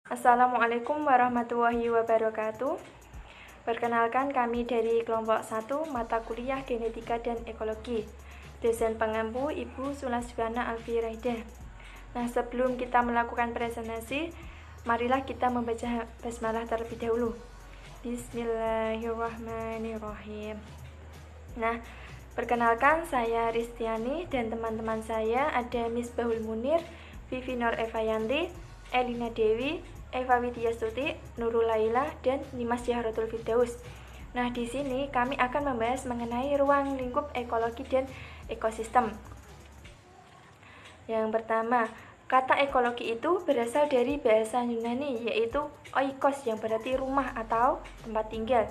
Assalamualaikum warahmatullahi wabarakatuh. Perkenalkan, kami dari kelompok 1 mata kuliah Genetika dan Ekologi. Dosen pengampu Ibu Sulaswana Alfi Raidah. Nah, sebelum kita melakukan presentasi, marilah kita membaca basmalah terlebih dahulu. Bismillahirrahmanirrahim. Nah, perkenalkan, saya Ristiani dan teman-teman saya ada Misbahul Munir, Vivi Nur Evayanti, Elina Dewi, Eva Widyastuti, Nurul Laila, dan Nimas Jahratul Firdaus. Nah, di sini kami akan membahas mengenai ruang lingkup ekologi dan ekosistem. Yang pertama, kata ekologi itu berasal dari bahasa Yunani, yaitu oikos yang berarti rumah atau tempat tinggal,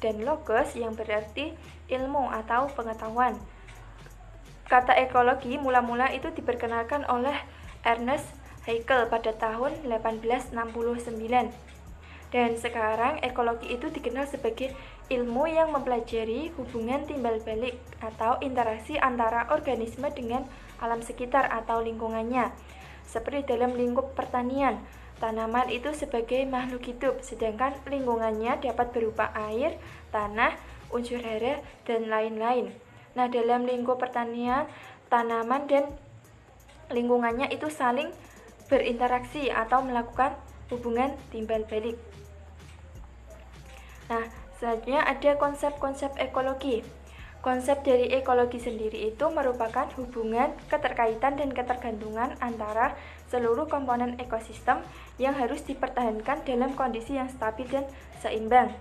dan logos yang berarti ilmu atau pengetahuan. Kata ekologi mula-mula itu diperkenalkan oleh Ernest Haeckel pada tahun 1869. Dan sekarang ekologi itu dikenal sebagai ilmu yang mempelajari hubungan timbal balik atau interaksi antara organisme dengan alam sekitar atau lingkungannya. Seperti dalam lingkup pertanian, tanaman itu sebagai makhluk hidup, sedangkan lingkungannya dapat berupa air, tanah, unsur hara, dan lain-lain. Nah, dalam lingkup pertanian, tanaman dan lingkungannya itu saling berinteraksi atau melakukan hubungan timbal balik. Nah, selanjutnya ada konsep-konsep ekologi. Konsep dari ekologi sendiri itu merupakan hubungan, keterkaitan, dan ketergantungan antara seluruh komponen ekosistem yang harus dipertahankan dalam kondisi yang stabil dan seimbang.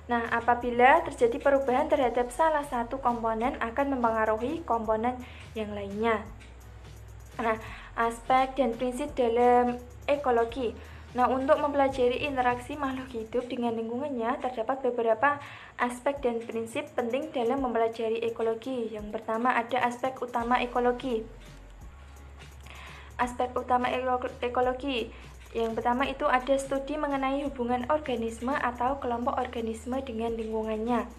Nah, apabila terjadi perubahan terhadap salah satu komponen akan mempengaruhi komponen yang lainnya. Nah, aspek dan prinsip dalam ekologi. Nah, untuk mempelajari interaksi makhluk hidup dengan lingkungannya, terdapat beberapa aspek dan prinsip penting dalam mempelajari ekologi. Yang pertama ada aspek utama ekologi. Aspek utama ekologi. Yang pertama itu ada studi mengenai hubungan organisme atau kelompok organisme dengan lingkungannya.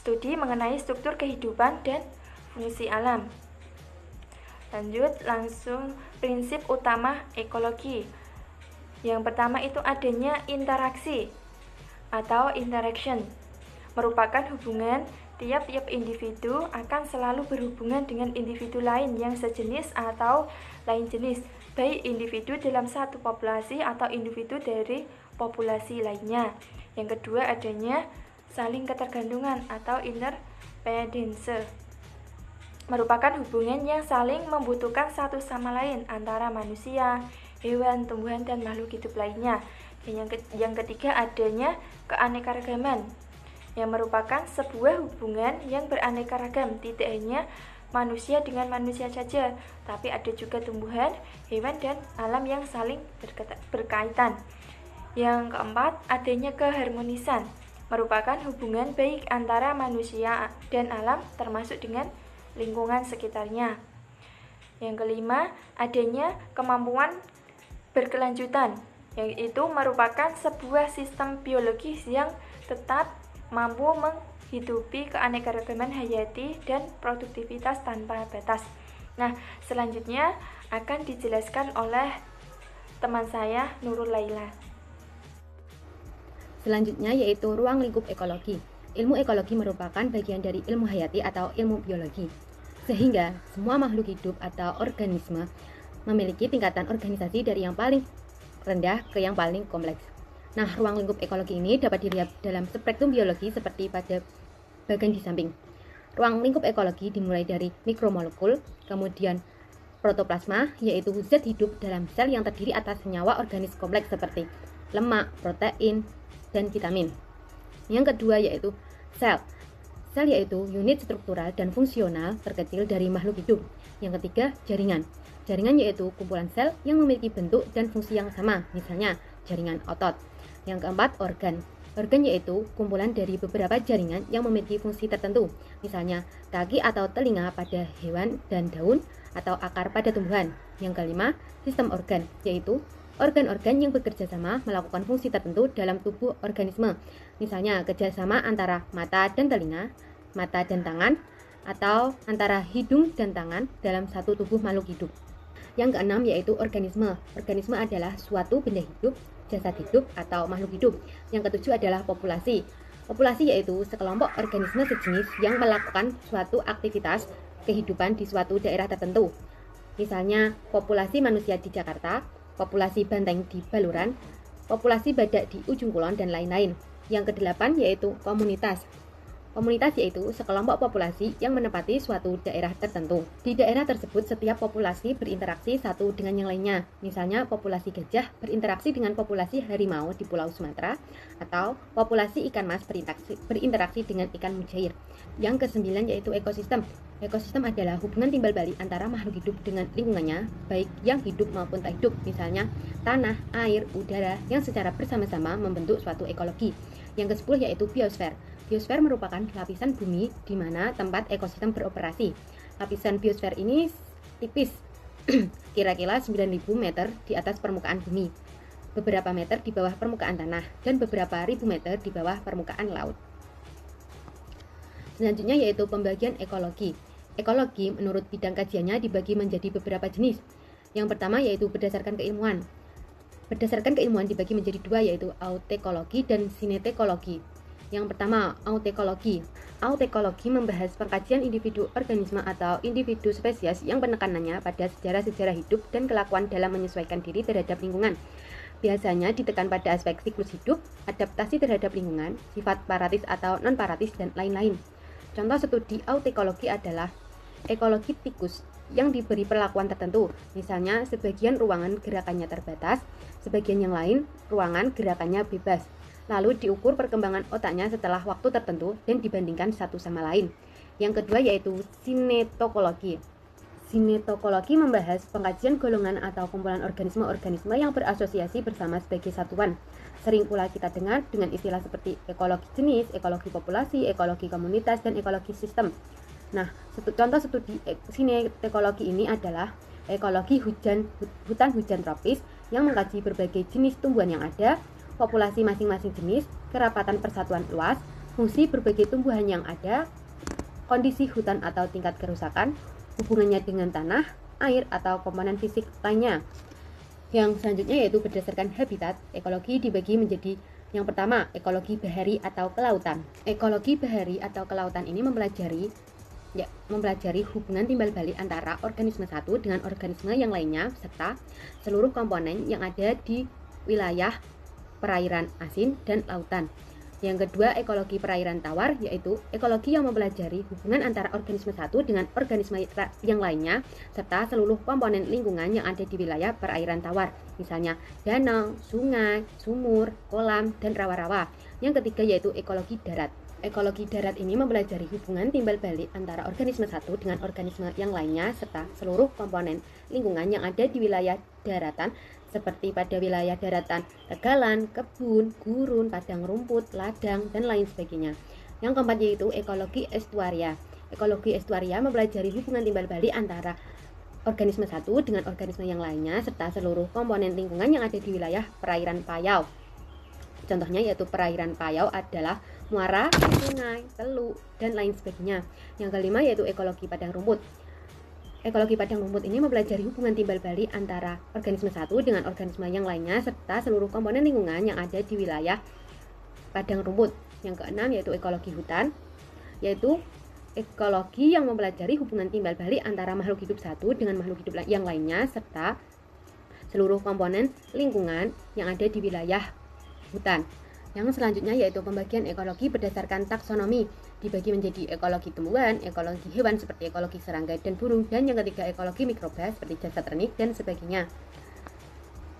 Studi mengenai struktur kehidupan dan fungsi alam. Lanjut langsung prinsip utama ekologi. Yang pertama itu adanya interaksi atau interaction. Merupakan hubungan tiap-tiap individu akan selalu berhubungan dengan individu lain yang sejenis atau lain jenis, baik individu dalam satu populasi atau individu dari populasi lainnya. Yang kedua adanya saling ketergantungan atau interdependence. Merupakan hubungan yang saling membutuhkan satu sama lain antara manusia, hewan, tumbuhan, dan makhluk hidup lainnya. Dan yang ketiga adanya keanekaragaman, yang merupakan sebuah hubungan yang beraneka ragam, tidak hanya manusia dengan manusia saja, tapi ada juga tumbuhan, hewan, dan alam yang saling berkaitan. Yang keempat adanya keharmonisan, merupakan hubungan baik antara manusia dan alam termasuk dengan lingkungan sekitarnya. Yang kelima, adanya kemampuan berkelanjutan, yaitu merupakan sebuah sistem biologis yang tetap mampu menghidupi keanekaragaman hayati dan produktivitas tanpa batas. Nah, selanjutnya akan dijelaskan oleh teman saya Nurul Laila. Selanjutnya yaitu ruang lingkup ekologi. Ilmu ekologi merupakan bagian dari ilmu hayati atau ilmu biologi, sehingga semua makhluk hidup atau organisme memiliki tingkatan organisasi dari yang paling rendah ke yang paling kompleks. Nah, ruang lingkup ekologi ini dapat dilihat dalam spektrum biologi seperti pada bagian di samping. Ruang lingkup ekologi dimulai dari mikromolekul, kemudian protoplasma, yaitu zat hidup dalam sel yang terdiri atas senyawa organis kompleks seperti lemak, protein, dan vitamin. Yang kedua yaitu sel. Sel yaitu unit struktural dan fungsional terkecil dari makhluk hidup. Yang ketiga, jaringan. Jaringan yaitu kumpulan sel yang memiliki bentuk dan fungsi yang sama, misalnya jaringan otot. Yang keempat, organ. Organ yaitu kumpulan dari beberapa jaringan yang memiliki fungsi tertentu, misalnya kaki atau telinga pada hewan dan daun atau akar pada tumbuhan. Yang kelima, sistem organ, yaitu organ-organ yang bekerja sama melakukan fungsi tertentu dalam tubuh organisme, misalnya kerjasama antara mata dan telinga, mata dan tangan, atau antara hidung dan tangan dalam satu tubuh makhluk hidup. Yang keenam yaitu organisme. Organisme adalah suatu benda hidup jasad hidup atau makhluk hidup. Yang ketujuh adalah populasi. Populasi yaitu sekelompok organisme sejenis yang melakukan suatu aktivitas kehidupan di suatu daerah tertentu. Misalnya populasi manusia di Jakarta, populasi banteng di Baluran, populasi badak di ujung kulon, dan lain-lain. Yang kedelapan yaitu komunitas. Komunitas yaitu sekelompok populasi yang menempati suatu daerah tertentu. Di daerah tersebut, setiap populasi berinteraksi satu dengan yang lainnya. Misalnya, populasi gajah berinteraksi dengan populasi harimau di Pulau Sumatera, atau populasi ikan mas berinteraksi dengan ikan mujair. Yang kesembilan yaitu ekosistem. Ekosistem adalah hubungan timbal balik antara makhluk hidup dengan lingkungannya, baik yang hidup maupun tak hidup. Misalnya, tanah, air, udara yang secara bersama-sama membentuk suatu ekologi. Yang ke-10 yaitu biosfer. Biosfer merupakan lapisan bumi di mana tempat ekosistem beroperasi. Lapisan biosfer ini tipis, kira-kira 9.000 meter di atas permukaan bumi, beberapa meter di bawah permukaan tanah, dan beberapa ribu meter di bawah permukaan laut. Selanjutnya yaitu pembagian ekologi. Ekologi menurut bidang kajiannya dibagi menjadi beberapa jenis. Yang pertama yaitu berdasarkan keilmuan. Berdasarkan keilmuan dibagi menjadi dua, yaitu autekologi dan sinetekologi. Yang pertama, autekologi. Autekologi membahas pengkajian individu organisme atau individu spesies yang penekanannya pada sejarah-sejarah hidup dan kelakuan dalam menyesuaikan diri terhadap lingkungan. Biasanya ditekan pada aspek siklus hidup, adaptasi terhadap lingkungan, sifat paratis atau non-paratis, dan lain-lain. Contoh studi autekologi adalah ekologi tikus yang diberi perlakuan tertentu. Misalnya, sebagian ruangan gerakannya terbatas, sebagian yang lain ruangan gerakannya bebas. Lalu diukur perkembangan otaknya setelah waktu tertentu dan dibandingkan satu sama lain. Yang kedua yaitu sinetokologi. Sinetokologi membahas pengkajian golongan atau kumpulan organisme-organisme yang berasosiasi bersama sebagai satuan. Sering pula kita dengar dengan istilah seperti ekologi jenis, ekologi populasi, ekologi komunitas, dan ekologi sistem. Nah, contoh studi sinetokologi ini adalah ekologi hutan hujan tropis yang mengkaji berbagai jenis tumbuhan yang ada, populasi masing-masing jenis, kerapatan persatuan luas, fungsi berbagai tumbuhan yang ada, kondisi hutan atau tingkat kerusakan, hubungannya dengan tanah, air, atau komponen fisik lainnya. Yang selanjutnya yaitu berdasarkan habitat. Ekologi dibagi menjadi yang pertama, ekologi bahari atau kelautan. Ekologi bahari atau kelautan ini mempelajari hubungan timbal balik antara organisme satu dengan organisme yang lainnya, serta seluruh komponen yang ada di wilayah perairan asin dan lautan. Yang kedua, ekologi perairan tawar, yaitu ekologi yang mempelajari hubungan antara organisme satu dengan organisme yang lainnya, serta seluruh komponen lingkungan yang ada di wilayah perairan tawar, misalnya danau, sungai, sumur, kolam, dan rawa-rawa. Yang ketiga yaitu ekologi darat. Ekologi darat ini mempelajari hubungan timbal balik antara organisme satu dengan organisme yang lainnya, serta seluruh komponen lingkungan yang ada di wilayah daratan, seperti pada wilayah daratan tegalan, kebun, gurun, padang rumput, ladang, dan lain sebagainya. Yang keempat yaitu ekologi estuaria. Ekologi estuaria mempelajari hubungan timbal balik antara organisme satu dengan organisme yang lainnya, serta seluruh komponen lingkungan yang ada di wilayah perairan payau. Contohnya yaitu perairan payau adalah muara, sungai, teluk, dan lain sebagainya. Yang kelima yaitu ekologi padang rumput. Ekologi padang rumput ini mempelajari hubungan timbal balik antara organisme satu dengan organisme yang lainnya, serta seluruh komponen lingkungan yang ada di wilayah padang rumput. Yang keenam yaitu ekologi hutan, yaitu ekologi yang mempelajari hubungan timbal balik antara makhluk hidup satu dengan makhluk hidup yang lainnya, serta seluruh komponen lingkungan yang ada di wilayah hutan. Yang selanjutnya yaitu pembagian ekologi berdasarkan taksonomi, dibagi menjadi ekologi tumbuhan, ekologi hewan seperti ekologi serangga dan burung, dan yang ketiga ekologi mikroba seperti jasad ternik dan sebagainya.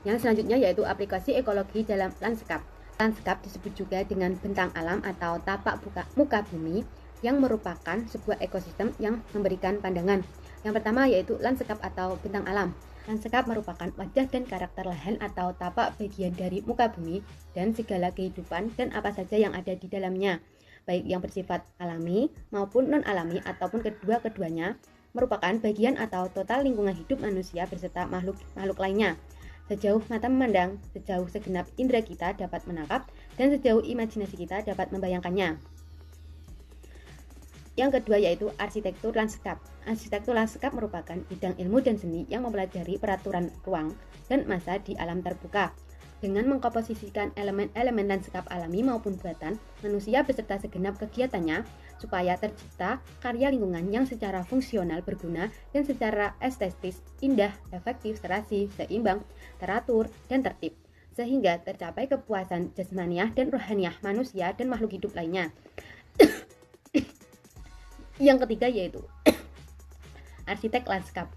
Yang selanjutnya yaitu aplikasi ekologi dalam lanskap. Lanskap disebut juga dengan bentang alam atau tapak muka bumi yang merupakan sebuah ekosistem yang memberikan pandangan. Yang pertama yaitu lanskap atau bentang alam. Lanskap merupakan wajah dan karakter lahan atau tapak bagian dari muka bumi dan segala kehidupan dan apa saja yang ada di dalamnya, baik yang bersifat alami maupun non-alami ataupun kedua-keduanya, merupakan bagian atau total lingkungan hidup manusia beserta makhluk lainnya. Sejauh mata memandang, sejauh segenap indera kita dapat menangkap, dan sejauh imajinasi kita dapat membayangkannya. Yang kedua yaitu arsitektur lanskap. Arsitektur lanskap merupakan bidang ilmu dan seni yang mempelajari peraturan ruang dan massa di alam terbuka. Dengan mengkomposisikan elemen-elemen lanskap alami maupun buatan, manusia beserta segenap kegiatannya supaya tercipta karya lingkungan yang secara fungsional berguna dan secara estetis indah, efektif, serasi, seimbang, teratur, dan tertib, sehingga tercapai kepuasan jasmaniah dan rohaniah manusia dan makhluk hidup lainnya. Yang ketiga yaitu arsitek lanskap.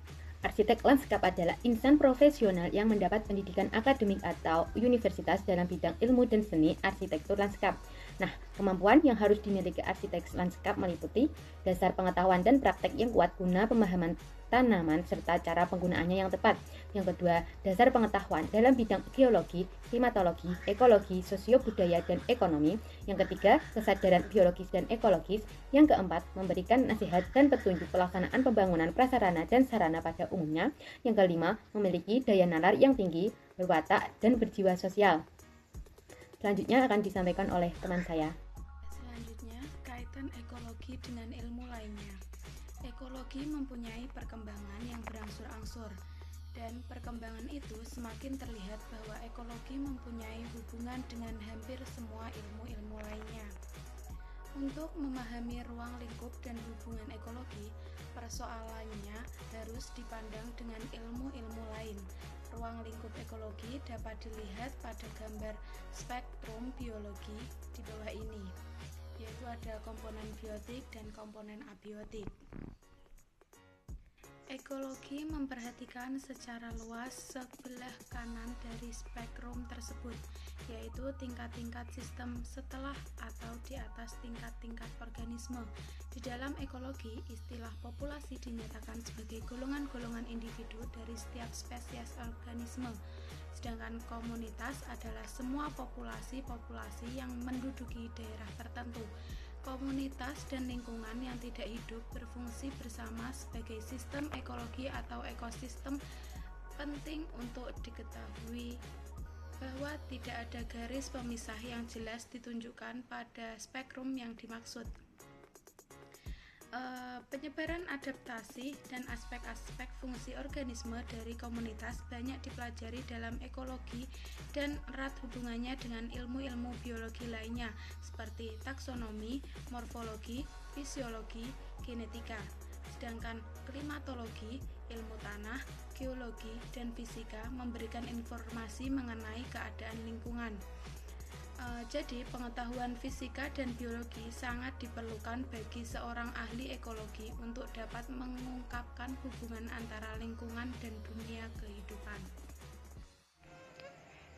Arsitek lanskap adalah insan profesional yang mendapat pendidikan akademik atau universitas dalam bidang ilmu dan seni arsitektur lanskap. Nah, kemampuan yang harus dimiliki arsitek lanskap meliputi dasar pengetahuan dan praktek yang kuat guna pemahaman tanaman serta cara penggunaannya yang tepat. Yang kedua, dasar pengetahuan dalam bidang geologi, klimatologi, ekologi, sosio-budaya, dan ekonomi. Yang ketiga, kesadaran biologis dan ekologis. Yang keempat, memberikan nasihat dan petunjuk pelaksanaan pembangunan prasarana dan sarana pada umumnya. Yang kelima, memiliki daya nalar yang tinggi, berwatak, dan berjiwa sosial. Selanjutnya akan disampaikan oleh teman saya. Selanjutnya, kaitan ekologi dengan ilmu lainnya. Ekologi mempunyai perkembangan yang berangsur-angsur, dan perkembangan itu semakin terlihat bahwa ekologi mempunyai hubungan dengan hampir semua ilmu-ilmu lainnya. Untuk memahami ruang lingkup dan hubungan ekologi, persoalannya harus dipandang dengan ilmu-ilmu lain. Ruang lingkup ekologi dapat dilihat pada gambar spektrum biologi di bawah ini, yaitu ada komponen biotik dan komponen abiotik. Ekologi memperhatikan secara luas sebelah kanan dari spektrum tersebut, yaitu tingkat-tingkat sistem setelah atau di atas tingkat-tingkat organisme. Di dalam ekologi, istilah populasi dinyatakan sebagai golongan-golongan individu dari setiap spesies organisme, sedangkan komunitas adalah semua populasi-populasi yang menduduki daerah tertentu. Komunitas dan lingkungan yang tidak hidup berfungsi bersama sebagai sistem ekologi atau ekosistem. Penting untuk diketahui bahwa tidak ada garis pemisah yang jelas ditunjukkan pada spektrum yang dimaksud. Penyebaran adaptasi dan aspek-aspek fungsi organisme dari komunitas banyak dipelajari dalam ekologi dan erat hubungannya dengan ilmu-ilmu biologi lainnya seperti taksonomi, morfologi, fisiologi, genetika. Sedangkan klimatologi, ilmu tanah, geologi, dan fisika memberikan informasi mengenai keadaan lingkungan. Jadi, pengetahuan fisika dan biologi sangat diperlukan bagi seorang ahli ekologi untuk dapat mengungkapkan hubungan antara lingkungan dan dunia kehidupan.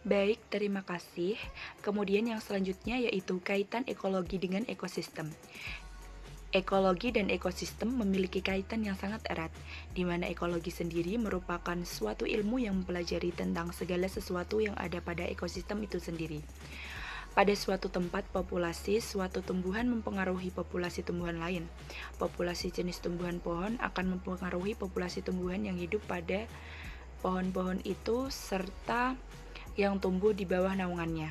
Baik, terima kasih. Kemudian yang selanjutnya yaitu kaitan ekologi dengan ekosistem. Ekologi dan ekosistem memiliki kaitan yang sangat erat, di mana ekologi sendiri merupakan suatu ilmu yang mempelajari tentang segala sesuatu yang ada pada ekosistem itu sendiri. Pada suatu tempat populasi, suatu tumbuhan mempengaruhi populasi tumbuhan lain. Populasi jenis tumbuhan pohon akan mempengaruhi populasi tumbuhan yang hidup pada pohon-pohon itu serta yang tumbuh di bawah naungannya.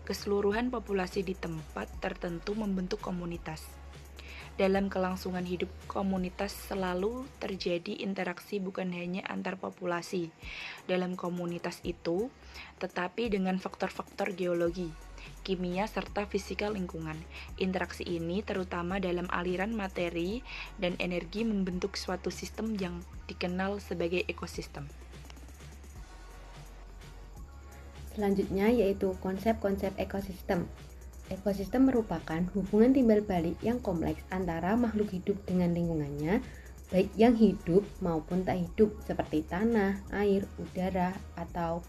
Keseluruhan populasi di tempat tertentu membentuk komunitas. Dalam kelangsungan hidup komunitas selalu terjadi interaksi bukan hanya antar populasi dalam komunitas itu, tetapi dengan faktor-faktor geologi, kimia, serta fisika lingkungan. Interaksi ini terutama dalam aliran materi dan energi membentuk suatu sistem yang dikenal sebagai ekosistem. Selanjutnya yaitu konsep-konsep ekosistem. Ekosistem merupakan hubungan timbal balik yang kompleks antara makhluk hidup dengan lingkungannya, baik yang hidup maupun tak hidup seperti tanah, air, udara, atau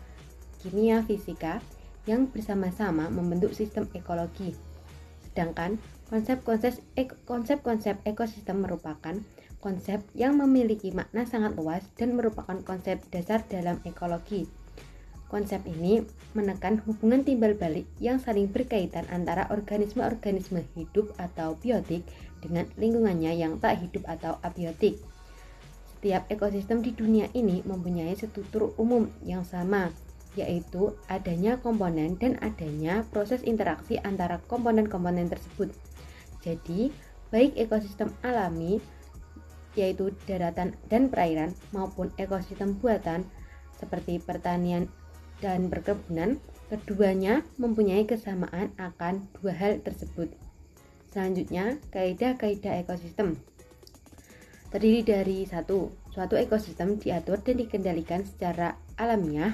kimia fisika yang bersama-sama membentuk sistem ekologi. Sedangkan konsep-konsep ekosistem merupakan konsep yang memiliki makna sangat luas dan merupakan konsep dasar dalam ekologi. Konsep ini menekan hubungan timbal balik yang saling berkaitan antara organisme-organisme hidup atau biotik dengan lingkungannya yang tak hidup atau abiotik. Setiap ekosistem di dunia ini mempunyai struktur umum yang sama, yaitu adanya komponen dan adanya proses interaksi antara komponen-komponen tersebut. Jadi, baik ekosistem alami, yaitu daratan dan perairan, maupun ekosistem buatan, seperti pertanian dan perkebunan, Keduanya mempunyai kesamaan akan dua hal tersebut. Selanjutnya, kaidah-kaidah ekosistem. Terdiri dari suatu ekosistem diatur dan dikendalikan secara alamiah.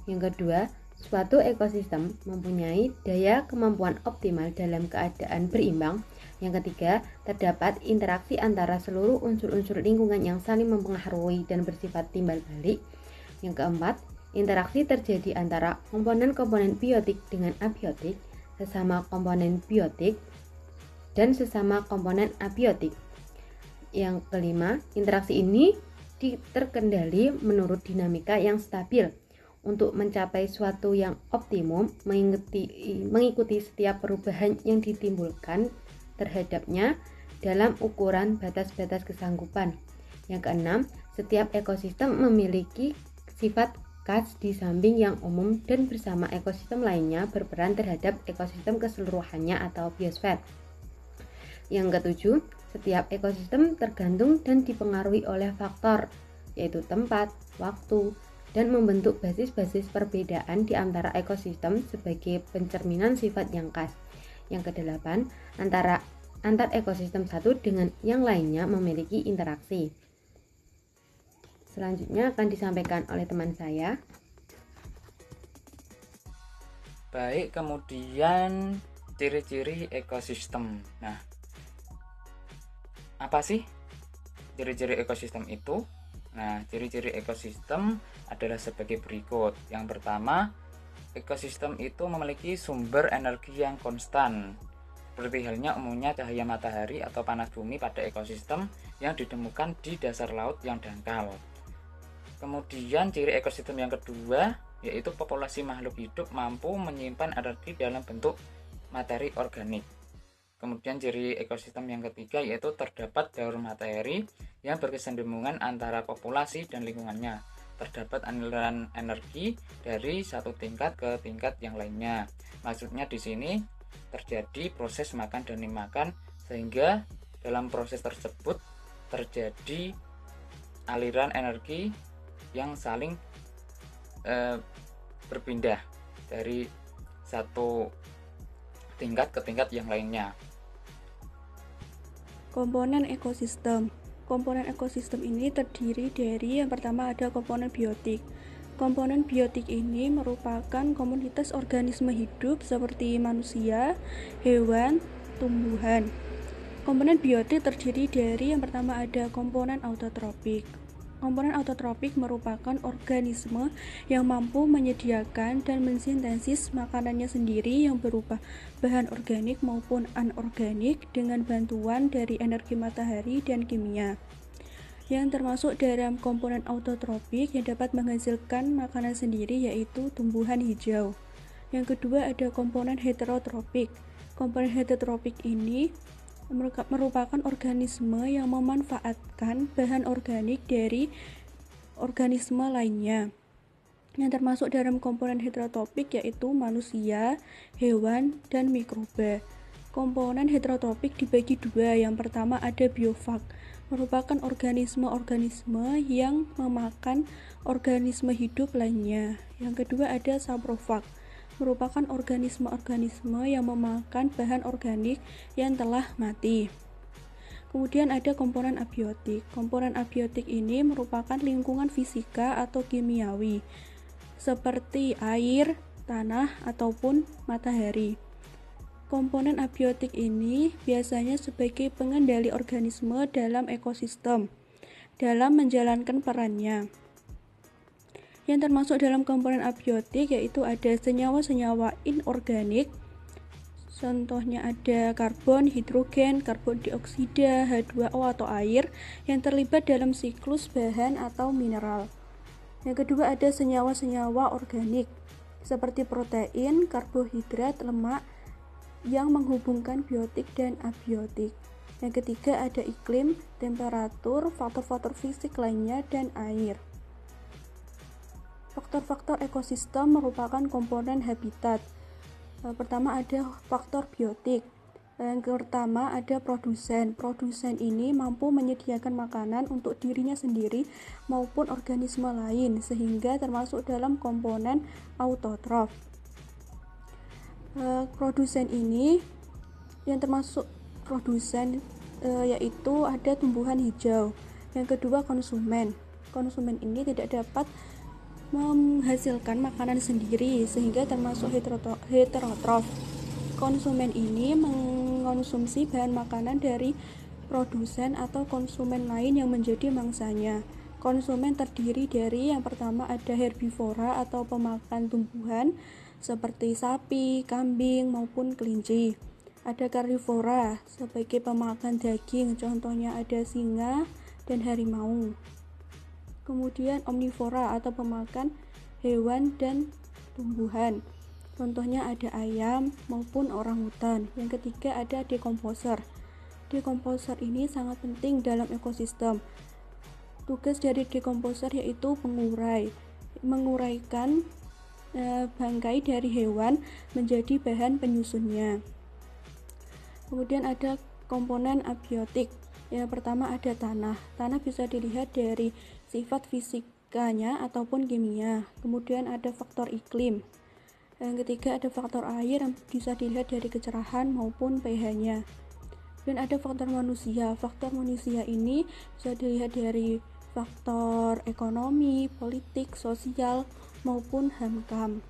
Yang kedua, suatu ekosistem mempunyai daya kemampuan optimal dalam keadaan berimbang. Yang ketiga, terdapat interaksi antara seluruh unsur-unsur lingkungan yang saling mempengaruhi dan bersifat timbal balik. Yang keempat, interaksi terjadi antara komponen-komponen biotik dengan abiotik, sesama komponen biotik, dan sesama komponen abiotik. Yang kelima, interaksi ini terkendali menurut dinamika yang stabil. Untuk mencapai suatu yang optimum, mengikuti setiap perubahan yang ditimbulkan terhadapnya dalam ukuran batas-batas kesanggupan. Yang keenam, setiap ekosistem memiliki sifat khas di samping yang umum dan bersama ekosistem lainnya berperan terhadap ekosistem keseluruhannya atau biosfer. Yang ketujuh, setiap ekosistem tergantung dan dipengaruhi oleh faktor, yaitu tempat, waktu, dan membentuk basis-basis perbedaan di antara ekosistem sebagai pencerminan sifat yang khas. Yang kedelapan, antar ekosistem satu dengan yang lainnya memiliki interaksi. Selanjutnya akan disampaikan oleh teman saya. Baik, kemudian ciri-ciri ekosistem. Nah, apa sih ciri-ciri ekosistem itu? Nah, ciri-ciri ekosistem adalah sebagai berikut. Yang pertama, ekosistem itu memiliki sumber energi yang konstan. Seperti halnya umumnya cahaya matahari atau panas bumi pada ekosistem yang ditemukan di dasar laut yang dangkal. Kemudian ciri ekosistem yang kedua yaitu populasi makhluk hidup mampu menyimpan energi dalam bentuk materi organik. Kemudian ciri ekosistem yang ketiga yaitu terdapat daur materi yang berkesinambungan antara populasi dan lingkungannya. Terdapat aliran energi dari satu tingkat ke tingkat yang lainnya. Maksudnya di sini terjadi proses makan dan dimakan, sehingga dalam proses tersebut terjadi aliran energi yang saling berpindah dari satu tingkat ke tingkat yang lainnya. Komponen ekosistem. Komponen ekosistem ini terdiri dari yang pertama ada komponen biotik. Komponen biotik ini merupakan komunitas organisme hidup seperti manusia, hewan, tumbuhan. Komponen biotik terdiri dari yang pertama ada komponen autotrofik. Komponen autotrofik merupakan organisme yang mampu menyediakan dan mensintesis makanannya sendiri yang berupa bahan organik maupun anorganik dengan bantuan dari energi matahari dan kimia. Yang termasuk dalam komponen autotrofik yang dapat menghasilkan makanan sendiri yaitu tumbuhan hijau. Yang kedua ada komponen heterotropik. Komponen heterotropik ini merupakan organisme yang memanfaatkan bahan organik dari organisme lainnya. Yang termasuk dalam komponen heterotropik yaitu manusia, hewan, dan mikroba. Komponen heterotropik dibagi dua. Yang pertama ada biofag, merupakan organisme-organisme yang memakan organisme hidup lainnya. Yang kedua ada saprofag, merupakan organisme-organisme yang memakan bahan organik yang telah mati. Kemudian ada komponen abiotik. Komponen abiotik ini merupakan lingkungan fisika atau kimiawi, seperti air, tanah, ataupun matahari. Komponen abiotik ini biasanya sebagai pengendali organisme dalam ekosistem dalam menjalankan perannya. Yang termasuk dalam komponen abiotik yaitu ada senyawa-senyawa inorganik. Contohnya ada karbon, hidrogen, karbon dioksida, H2O atau air yang terlibat dalam siklus bahan atau mineral. Yang kedua ada senyawa-senyawa organik seperti protein, karbohidrat, lemak yang menghubungkan biotik dan abiotik. Yang ketiga ada iklim, temperatur, faktor-faktor fisik lainnya, dan air. Faktor-faktor ekosistem merupakan komponen habitat. Pertama ada faktor biotik. Yang pertama ada produsen. Produsen ini mampu menyediakan makanan untuk dirinya sendiri maupun organisme lain, sehingga termasuk dalam komponen autotrof. Produsen ini yang termasuk produsen yaitu ada tumbuhan hijau. Yang kedua konsumen. Konsumen ini tidak dapat menghasilkan makanan sendiri sehingga termasuk heterotrof. Konsumen ini mengkonsumsi bahan makanan dari produsen atau konsumen lain yang menjadi mangsanya. Konsumen terdiri dari yang pertama ada herbivora atau pemakan tumbuhan seperti sapi, kambing maupun kelinci. Ada karnivora sebagai pemakan daging, contohnya ada singa dan harimau. Kemudian omnivora atau pemakan hewan dan tumbuhan, contohnya ada ayam maupun orangutan. Yang ketiga ada dekomposer. Dekomposer ini sangat penting dalam ekosistem. Tugas dari dekomposer yaitu menguraikan bangkai dari hewan menjadi bahan penyusunnya. Kemudian ada komponen abiotik. Yang pertama ada tanah. Tanah bisa dilihat dari sifat fisikanya ataupun kimia. Kemudian ada faktor iklim. Yang ketiga ada faktor air yang bisa dilihat dari kecerahan maupun pH-nya. Dan ada faktor manusia. Faktor manusia ini bisa dilihat dari faktor ekonomi, politik, sosial maupun HAMKAM.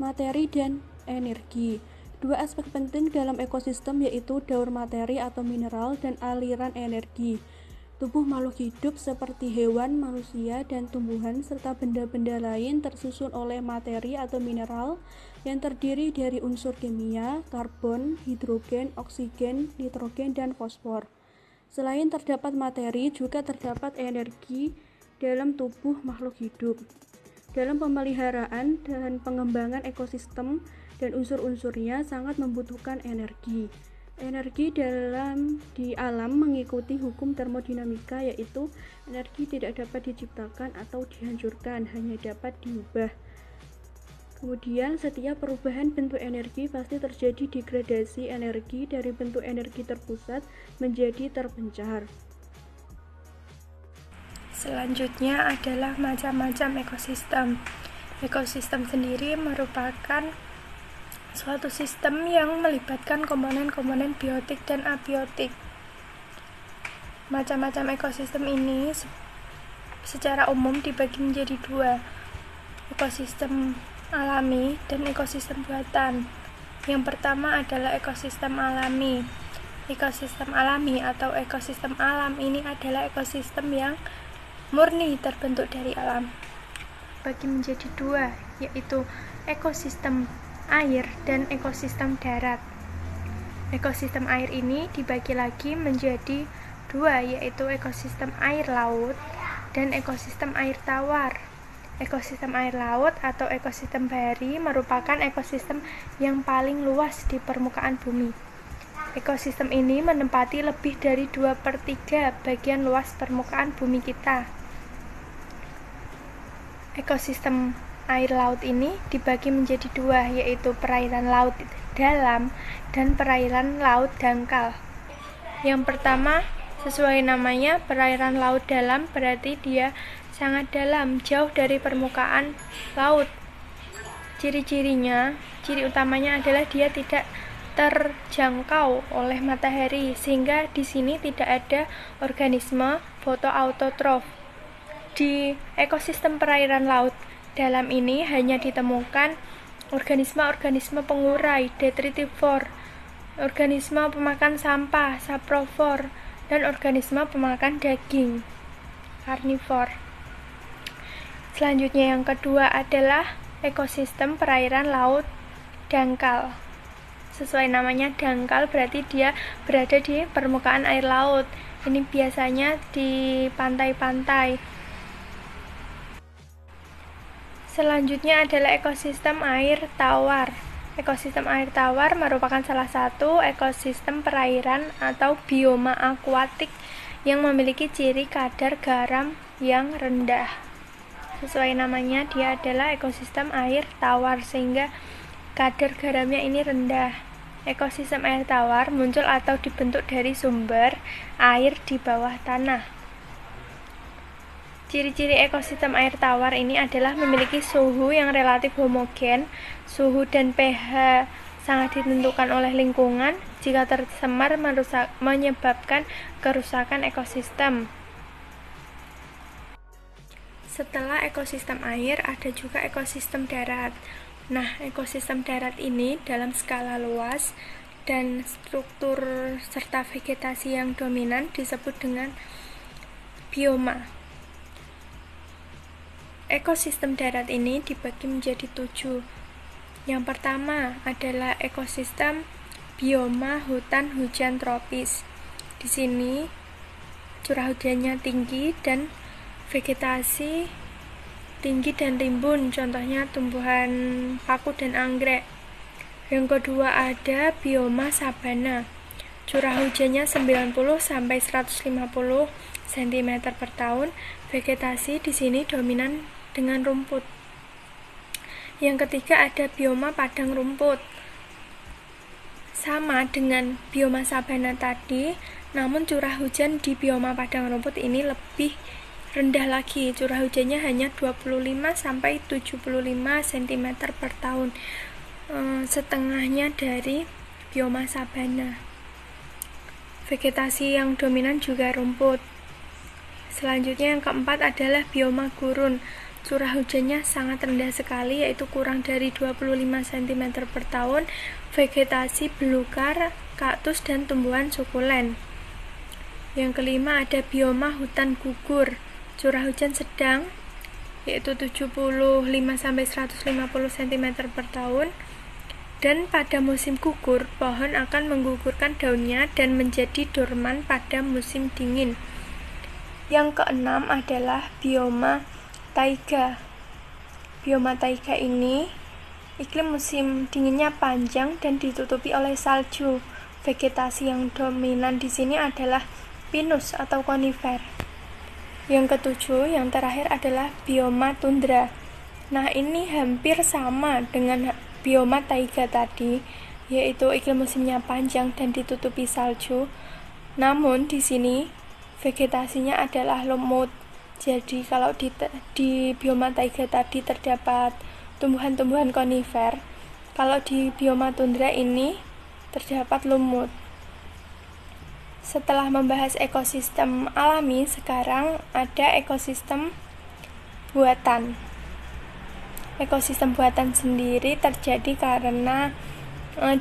Materi dan energi. Dua aspek penting dalam ekosistem yaitu daur materi atau mineral dan aliran energi. Tubuh makhluk hidup seperti hewan, manusia, dan tumbuhan serta benda-benda lain tersusun oleh materi atau mineral yang terdiri dari unsur kimia, karbon, hidrogen, oksigen, nitrogen, dan fosfor. Selain terdapat materi, juga terdapat energi dalam tubuh makhluk hidup. Dalam pemeliharaan dan pengembangan ekosistem dan unsur-unsurnya sangat membutuhkan energi. Energi di alam mengikuti hukum termodinamika, yaitu energi tidak dapat diciptakan atau dihancurkan, hanya dapat diubah. Kemudian setiap perubahan bentuk energi pasti terjadi degradasi energi dari bentuk energi terpusat menjadi terpencar. Selanjutnya adalah macam-macam ekosistem. Ekosistem sendiri merupakan suatu sistem yang melibatkan komponen-komponen biotik dan abiotik. Macam-macam ekosistem ini secara umum dibagi menjadi dua, ekosistem alami dan ekosistem buatan. Yang pertama adalah ekosistem alami. Ekosistem alami atau ekosistem alam ini adalah ekosistem yang murni terbentuk dari alam. Bagi menjadi dua, yaitu ekosistem air dan ekosistem darat. Ekosistem air ini dibagi lagi menjadi dua, yaitu ekosistem air laut dan ekosistem air tawar. Ekosistem air laut atau ekosistem bahari merupakan ekosistem yang paling luas di permukaan bumi. Ekosistem ini menempati lebih dari 2/3 bagian luas permukaan bumi kita. Ekosistem air laut ini dibagi menjadi dua, yaitu perairan laut dalam dan perairan laut dangkal. Yang pertama, sesuai namanya, perairan laut dalam berarti dia sangat dalam, jauh dari permukaan laut. Ciri-cirinya, ciri utamanya adalah dia tidak terjangkau oleh matahari, sehingga di sini tidak ada organisme fotoautotrof. Di ekosistem perairan laut dalam ini hanya ditemukan organisme-organisme pengurai, detritivor, organisme pemakan sampah, saprovor, dan organisme pemakan daging, karnivor. Selanjutnya yang kedua adalah ekosistem perairan laut dangkal. Sesuai namanya dangkal berarti dia berada di permukaan air laut. Ini biasanya di pantai-pantai. Selanjutnya adalah ekosistem air tawar. Ekosistem air tawar merupakan salah satu ekosistem perairan atau bioma akuatik yang memiliki ciri kadar garam yang rendah. Sesuai namanya, dia adalah ekosistem air tawar sehingga kadar garamnya ini rendah. Ekosistem air tawar muncul atau dibentuk dari sumber air di bawah tanah. Ciri-ciri ekosistem air tawar ini adalah memiliki suhu yang relatif homogen, suhu dan pH sangat ditentukan oleh lingkungan. Jika tercemar menyebabkan kerusakan ekosistem. Setelah ekosistem air, ada juga ekosistem darat. Nah, ekosistem darat ini dalam skala luas dan struktur serta vegetasi yang dominan disebut dengan bioma. Ekosistem darat ini dibagi menjadi 7. Yang pertama adalah ekosistem bioma hutan hujan tropis. Di sini curah hujannya tinggi dan vegetasi tinggi dan rimbun, contohnya tumbuhan paku dan anggrek. Yang kedua ada bioma sabana. Curah hujannya 90 sampai 150 cm per tahun. Vegetasi di sini dominan dengan rumput. Yang ketiga ada bioma padang rumput. Sama dengan bioma sabana tadi, namun curah hujan di bioma padang rumput ini lebih rendah lagi. Curah hujannya hanya 25 sampai 75 cm per tahun. Setengahnya dari bioma sabana. Vegetasi yang dominan juga rumput. Selanjutnya yang keempat adalah bioma gurun. Curah hujannya sangat rendah sekali, yaitu kurang dari 25 cm per tahun. Vegetasi belukar, kaktus, dan tumbuhan sukulen. Yang kelima ada bioma hutan gugur. Curah hujan sedang, yaitu 75 sampai 150 cm per tahun. Dan pada musim gugur, pohon akan menggugurkan daunnya dan menjadi dorman pada musim dingin. Yang keenam adalah bioma taiga. Bioma taiga ini iklim musim dinginnya panjang dan ditutupi oleh salju. Vegetasi yang dominan di sini adalah pinus atau konifer. Yang ketujuh, yang terakhir adalah bioma tundra. Nah, ini hampir sama dengan bioma taiga tadi, yaitu iklim musimnya panjang dan ditutupi salju. Namun di sini vegetasinya adalah lumut. Jadi kalau di bioma taiga tadi terdapat tumbuhan-tumbuhan konifer, kalau di bioma tundra ini terdapat lumut. Setelah membahas ekosistem alami, sekarang ada ekosistem buatan. Ekosistem buatan sendiri terjadi karena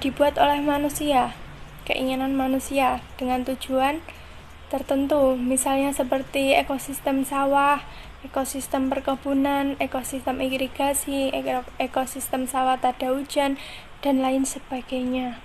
dibuat oleh manusia, keinginan manusia dengan tujuan tertentu, misalnya seperti ekosistem sawah, ekosistem perkebunan, ekosistem irigasi, ekosistem sawah tada hujan, dan lain sebagainya.